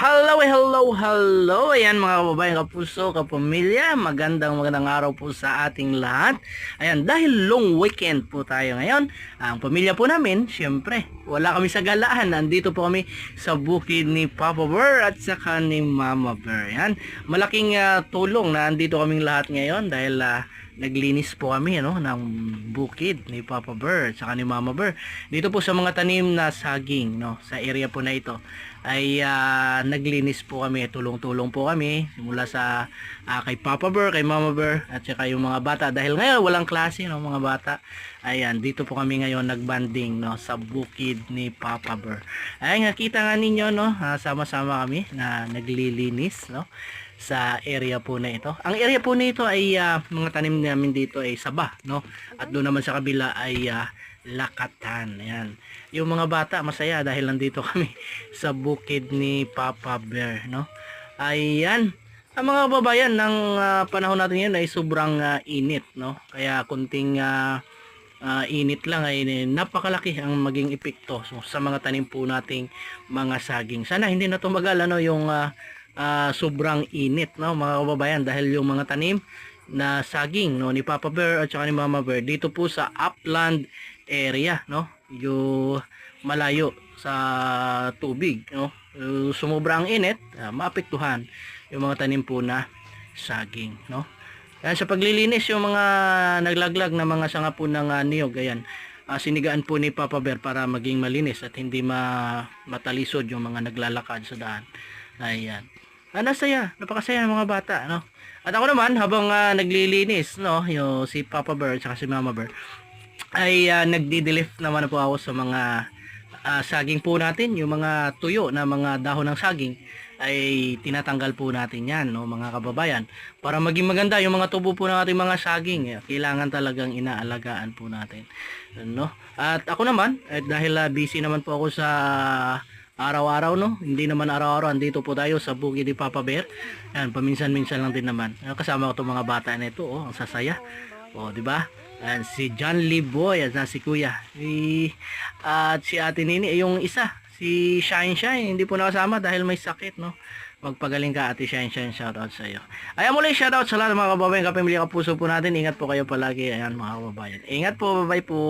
Hello. Ayan mga kababayan, kapuso, kapamilya. Magandang araw po sa ating lahat. Ayan, dahil long weekend po tayo ngayon, ang pamilya po namin, syempre, wala kami sa galaan. Nandito po kami sa bukid ni Papa Bear at saka ni Mama Bear. Ayan, malaking tulong na andito kaming lahat ngayon dahil naglinis po kami ng bukid ni Papa Bear at saka ni Mama Bear. Dito po sa mga tanim na saging, sa area po na ito ay naglinis po kami, tulong-tulong po kami simula sa kay Papa Bear, kay Mama Bear at saka yung mga bata dahil ngayon walang klase mga bata. Ayan, dito po kami ngayon nagbanding sa bukid ni Papa Bear. Ay nakita nga ninyo sama-sama kami na naglilinis sa area po na ito. Ang area po nito ay mga tanim namin dito ay saba at doon naman sa kabila ay lakatan. Ayan. Yung mga bata masaya dahil nandito kami sa bukid ni Papa Bear Ayan. Ang mga babayan ng panahon natin ngayon ay sobrang init Kaya kunting init lang ay napakalaki ang maging epekto sa mga tanim po nating mga saging. Sana hindi na tumagal yung sobrang init mga kababayan dahil yung mga tanim na saging ni Papa Bear at saka ni Mama Bear dito po sa upland area yung malayo sa tubig sumobra ang init, maapektuhan yung mga tanim po na saging Kaya sa paglilinis yung mga naglaglag na mga sanga po ng niyog, ayan, sinigaan po ni Papa Bear para maging malinis at hindi matalisod yung mga naglalakad sa daan. Ayan. Napakasaya ng mga bata At ako naman habang naglilinis yung si Papa Bear at si Mama Bear ay nagdi-delift naman po ako sa mga saging po natin, yung mga tuyo na mga dahon ng saging ay tinatanggal po natin yan mga kababayan para maging maganda yung mga tubo po ng ating mga saging. Kailangan talagang inaalagaan po natin At ako naman dahil busy naman po ako sa araw-araw hindi naman araw-araw andito po tayo sa bukid ni Papa Bear. Yan, paminsan-minsan lang din naman kasama ko itong mga bata na ito ang sasaya di ba? And si John Lee Boy at si Kuya at si Ate Nini yung isa si Shine hindi po nakasama dahil may sakit magpagaling ka Ate Shine, shoutout sa iyo. Ayan muli, shoutout sa lahat ng mga kababayan, kapamilya, kapuso po natin. Ingat po kayo palagi. Ayan mga kababayan, ingat po, bye bye po.